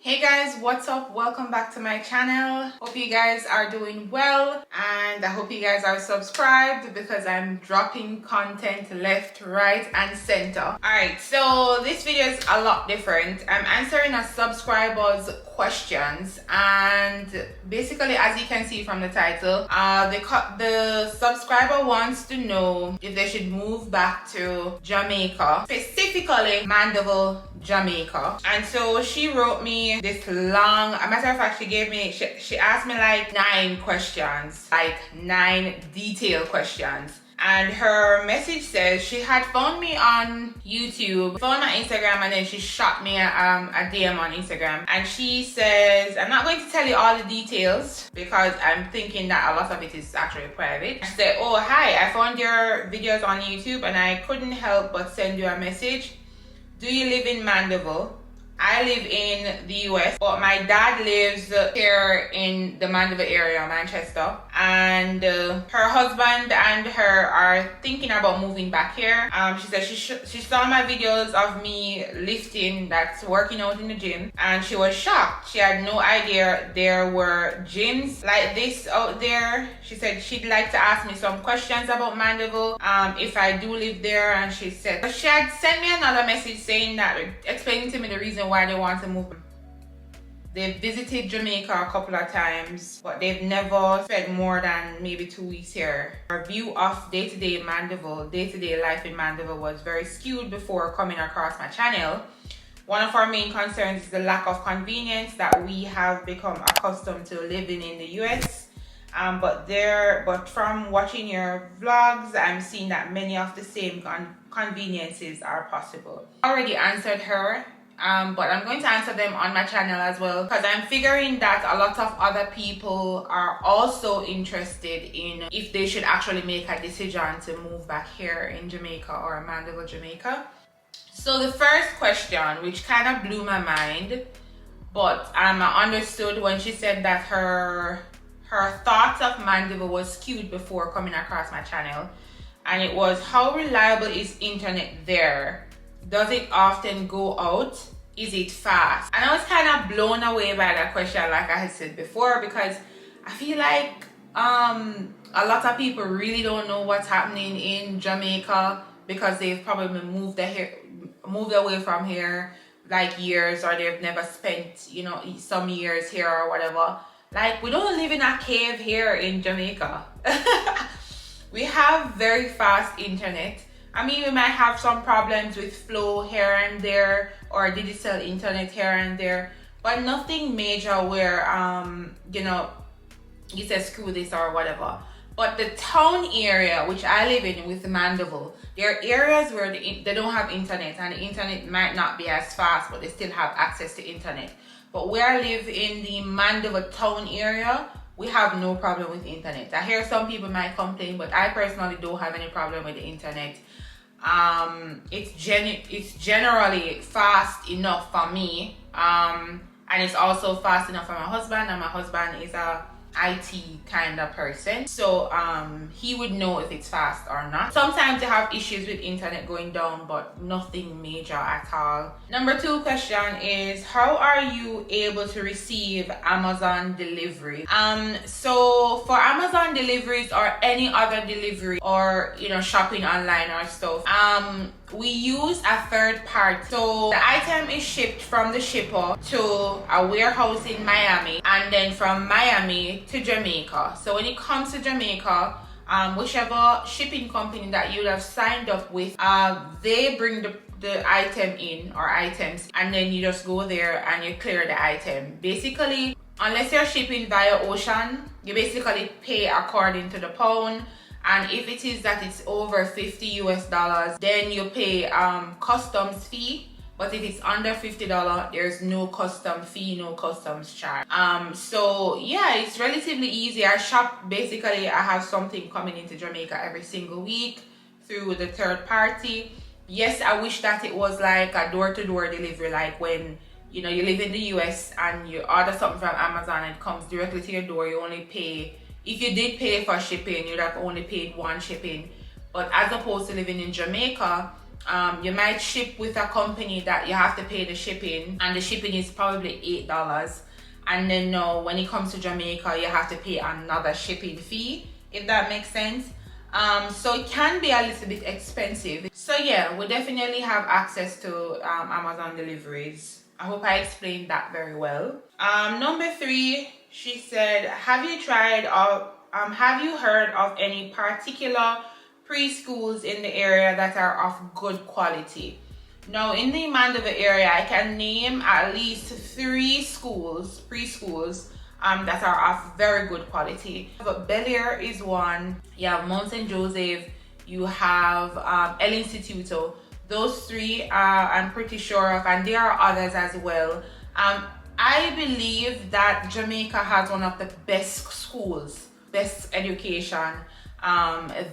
Hey guys, what's up? Welcome back to my channel. Hope you guys are doing well, and I hope you guys are subscribed because I'm dropping content left, right, and center. Alright, so this video is a lot different. I'm answering a subscriber's questions, and basically, as you can see from the title, the subscriber wants to know if they should move back to Jamaica, specifically Mandeville, Jamaica. And so she wrote me this long, a matter of fact, she asked me like 9 questions, like 9 detailed questions. And her message says she had found me on YouTube, found my Instagram, and then she shot me a DM on Instagram. And she says, I'm not going to tell you all the details because I'm thinking that a lot of it is actually private. She said, oh, hi, I found your videos on YouTube and I couldn't help but send you a message. Do you live in Mandeville? I live in the US, but my dad lives here in the Mandeville area, Manchester. And her husband and her are thinking about moving back here. She said she saw my videos of me lifting, that's working out in the gym, and she was shocked. She had no idea there were gyms like this out there. She said she'd like to ask me some questions about Mandeville, if I do live there. And she said she had sent me another message saying that, explaining to me the reason why they want to move. They've visited Jamaica a couple of times, but they've never spent more than maybe 2 weeks here. Our view of day-to-day life in Mandeville was very skewed before coming across my channel. One of our main concerns is the lack of convenience that we have become accustomed to living in the US. But from watching your vlogs, I'm seeing that many of the same conveniences are possible. I already answered her. But I'm going to answer them on my channel as well, because I'm figuring that a lot of other people are also interested in if they should actually make a decision to move back here in Jamaica or Mandeville, Jamaica. So the first question, which kind of blew my mind, but I understood when she said that her thoughts of Mandeville was skewed before coming across my channel, and it was, how reliable is internet there? Does it often go out? Is it fast? And I was kind of blown away by that question, like I had said before, because I feel like a lot of people really don't know what's happening in Jamaica because they've probably moved away from here like years, or they've never spent, some years here or whatever. Like, we don't live in a cave here in Jamaica. We have very fast internet. I mean, we might have some problems with flow here and there, or digital internet here and there, but nothing major where, you say screw this or whatever. But the town area, which I live in with Mandeville, there are areas where they don't have internet, and the internet might not be as fast, but they still have access to internet. But where I live in the Mandeville town area, we have no problem with internet. I hear some people might complain, but I personally don't have any problem with the internet. It's generally fast enough for me, and it's also fast enough for my husband, and my husband is a IT kind of person, so he would know if it's fast or not. Sometimes they have issues with internet going down, but nothing major at all. Number 2 question is, how are you able to receive Amazon delivery? So for Amazon deliveries or any other delivery, or shopping online or stuff, we use a third party. So the item is shipped from the shipper to a warehouse in Miami, and then from Miami to Jamaica. So when it comes to Jamaica, whichever shipping company that you have signed up with, they bring the item in, or items, and then you just go there and you clear the item. Basically, unless you're shipping via ocean, you basically pay according to the pound. And if it is that it's over $50 US, then you pay customs fee. But if it's under $50, there's no custom fee, no customs charge. So yeah, it's relatively easy. I have something coming into Jamaica every single week through the third party. Yes, I wish that it was like a door-to-door delivery, like when you live in the US and you order something from Amazon and it comes directly to your door. You only pay, if you did pay for shipping, you'd have only paid 1 shipping. But as opposed to living in Jamaica, You might ship with a company that you have to pay the shipping, and the shipping is probably $8. And then no, when it comes to Jamaica, you have to pay another shipping fee, if that makes sense. So it can be a little bit expensive. So yeah, we definitely have access to Amazon deliveries. I hope I explained that very well. Number 3, she said, have you heard of any particular preschools in the area that are of good quality? Now, in the Mandeville area, I can name at least 3 preschools that are of very good quality. But Bel Air is one. You have Mount St. Joseph. You have El Instituto. Those 3 I'm pretty sure of, and there are others as well. I believe that Jamaica has one of the best schools, best education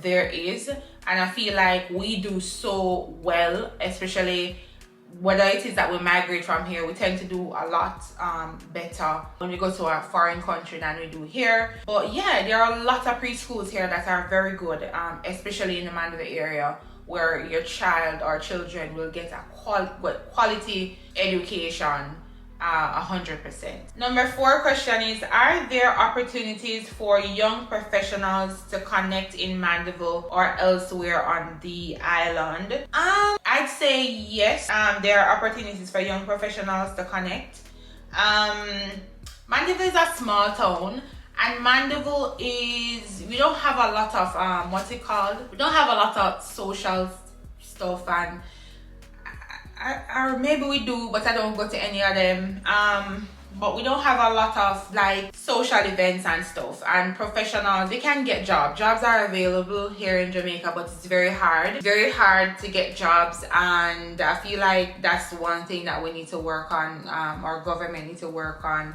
there is, and I feel like we do so well, especially whether it is that we migrate from here. We tend to do a lot better when we go to a foreign country than we do here. But yeah, there are a lot of preschools here that are very good, especially in the Mandeville area, where your child or children will get a quality education. 100%. Number 4 question is, are there opportunities for young professionals to connect in Mandeville or elsewhere on the island? I'd say yes. There are opportunities for young professionals to connect. Mandeville is a small town, and Mandeville is, we don't have a lot of we don't have a lot of social stuff, and or maybe we do, but I don't go to any of them. But we don't have a lot of like social events and stuff. And professionals, they can get jobs. Jobs are available here in Jamaica, but it's very hard to get jobs. And I feel like that's one thing that we need to work on. Our government needs to work on.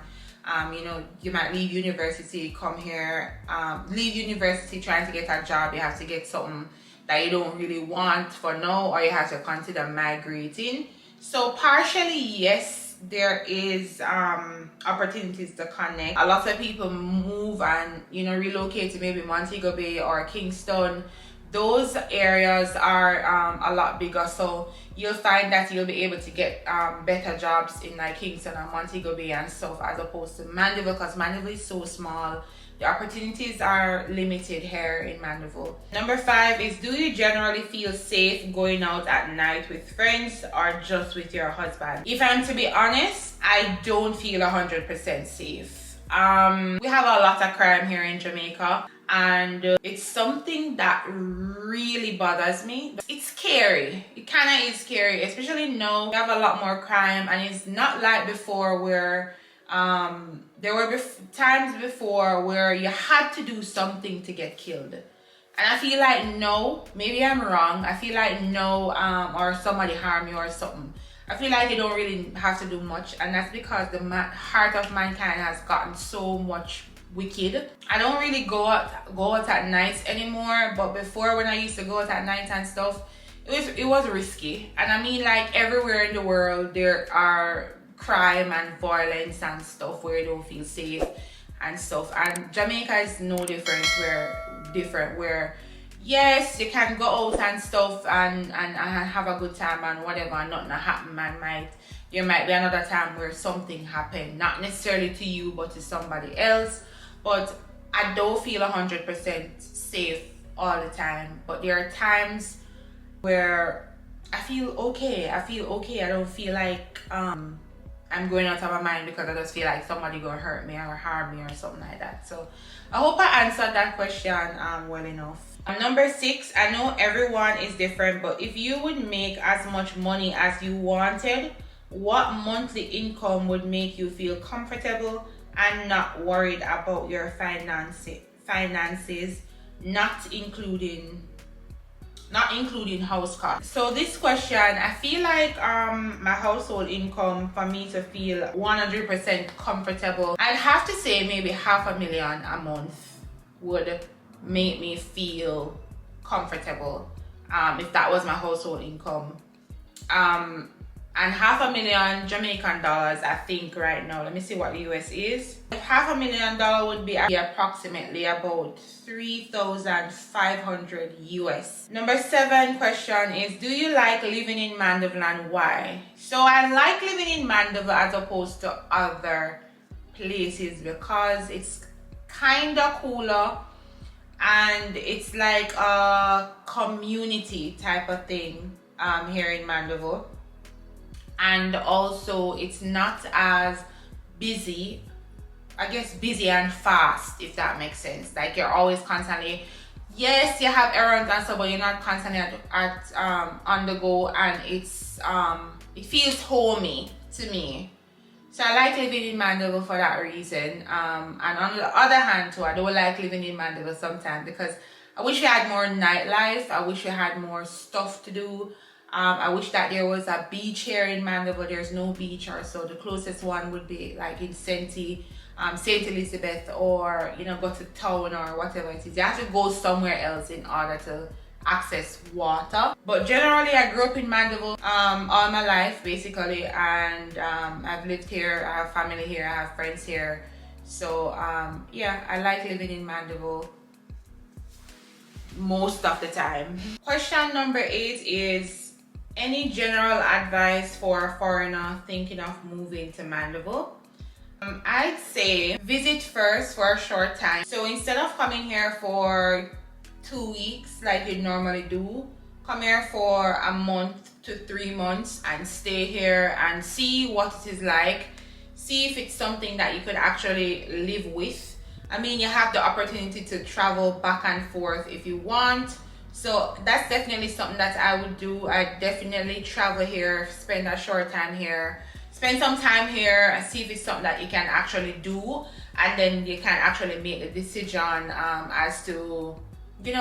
You know, you might leave university, come here, leave university trying to get a job. You have to get something that you don't really want for now, or you have to consider migrating. So partially, yes, there is opportunities to connect. A lot of people move and, you know, relocate to maybe Montego Bay or Kingston. Those areas are a lot bigger, so you'll find that you'll be able to get better jobs in like Kingston and Montego Bay and stuff, as opposed to Mandeville, because Mandeville is so small. The opportunities are limited here in Mandeville. Number 5 is, do you generally feel safe going out at night with friends or just with your husband? If I'm to be honest, I don't feel 100% safe. We have a lot of crime here in Jamaica, and it's something that really bothers me. It's scary. It kind of is scary, especially now we have a lot more crime, and it's not like before where there were times before where you had to do something to get killed. And I feel like no, maybe I'm wrong, I feel like no, or somebody harm you or something. I feel like you don't really have to do much, and that's because the heart of mankind has gotten so much wicked. I don't really go out at night anymore, but before, when I used to go out at night and stuff, it was risky. And I mean, like, everywhere in the world there are crime and violence and stuff where you don't feel safe and stuff, and Jamaica is no different. Where yes, you can go out and stuff and have a good time and whatever, and nothing happen, and there might be another time where something happened, not necessarily to you but to somebody else. But I don't feel 100% safe all the time, but there are times where I feel okay. I don't feel like I'm going out of my mind because I just feel like somebody gonna hurt me or harm me or something like that. So I hope I answered that question well enough. Number 6, I know everyone is different, but if you would make as much money as you wanted, what monthly income would make you feel comfortable and not worried about your finances, not including house costs? So this question, I feel like my household income, for me to feel 100% comfortable, I'd have to say maybe $500,000 a month would make me feel comfortable, if that was my household income. and $500,000 Jamaican dollars, I think right now. Let me see what the US is. $500,000 would be approximately about 3,500 US. Number 7 question is, do you like living in Mandeville and why? So I like living in Mandeville as opposed to other places because it's kind of cooler and it's like a community type of thing here in Mandeville. And also it's not as busy, I guess busy and fast, if that makes sense. Like you're always constantly, yes, you have errands and stuff, but you're not constantly on the go, and it's it feels homey to me. So I like living in Mandeville for that reason. And on the other hand too, I don't like living in Mandeville sometimes because I wish we had more nightlife. I wish we had more stuff to do. I wish that there was a beach here in Mandeville. There's no beach, or so. The closest one would be like in St. Elizabeth, or go to town or whatever it is. You have to go somewhere else in order to access water. But generally I grew up in Mandeville all my life basically, and I've lived here, I have family here, I have friends here. So yeah, I like living in Mandeville most of the time. Question number 8 is, any general advice for a foreigner thinking of moving to Mandeville? I'd say visit first for a short time. So instead of coming here for 2 weeks like you normally do, come here for a month to 3 months and stay here and see what it is like. See if it's something that you could actually live with. I mean, you have the opportunity to travel back and forth if you want. So that's definitely something that I would do. I definitely travel here, spend a short time here, spend some time here and see if it's something that you can actually do, and then you can actually make the decision as to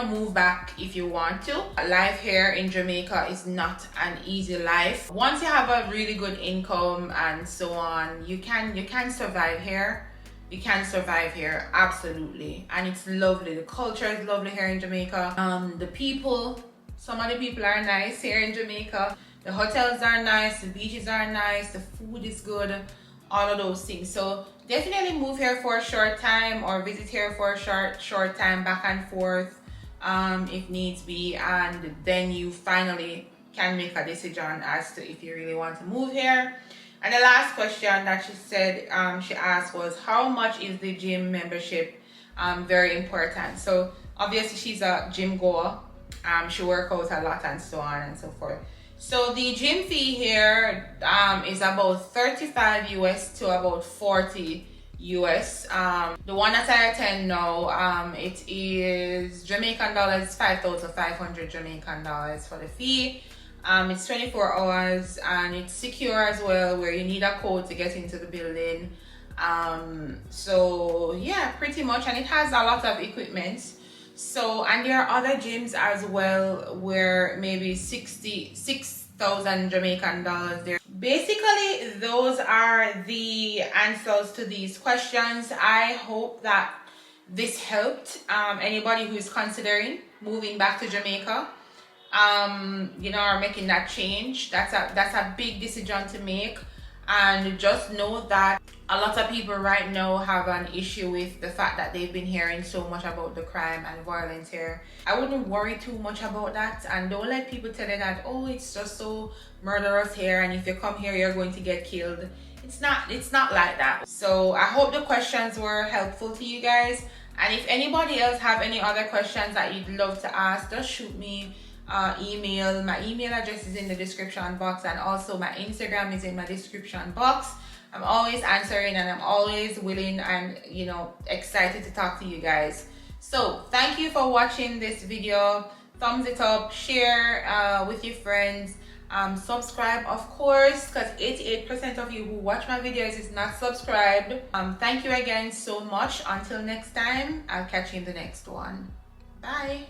move back if you want to. Life here in Jamaica is not an easy life. Once you have a really good income and so on, you can survive here. You can survive here, absolutely. And it's lovely. The culture is lovely here in Jamaica. The people, some of the people are nice here in Jamaica. The hotels are nice, the beaches are nice, the food is good, all of those things. So definitely move here for a short time, or visit here for a short time, back and forth if needs be, and then you finally can make a decision as to if you really want to move here. And the last question that she said she asked was, how much is the gym membership? Very important. So obviously she's a gym goer. She works out a lot and so on and so forth. So the gym fee here is about 35 US to about 40 US. The one that I attend now, it is Jamaican dollars, 5,500 Jamaican dollars for the fee. It's 24 hours and it's secure as well, where you need a code to get into the building. So yeah, pretty much, and it has a lot of equipment. So, and there are other gyms as well where maybe 6,000 Jamaican dollars there. Basically, those are the answers to these questions. I hope that this helped anybody who is considering moving back to Jamaica. Or making that change. That's a big decision to make, and just know that a lot of people right now have an issue with the fact that they've been hearing so much about the crime and violence here. I wouldn't worry too much about that, and don't let people tell you that, oh, it's just so murderous here, and if you come here you're going to get killed. It's not like that. So I hope the questions were helpful to you guys, and if anybody else have any other questions that you'd love to ask, just shoot me email. My email address is in the description box, and also my Instagram is in my description box. I'm always answering, and I'm always willing and excited to talk to you guys. So thank you for watching this video. Thumbs it up, share with your friends, subscribe of course, because 88% of you who watch my videos is not subscribed. Thank you again so much. Until next time, I'll catch you in the next one. Bye.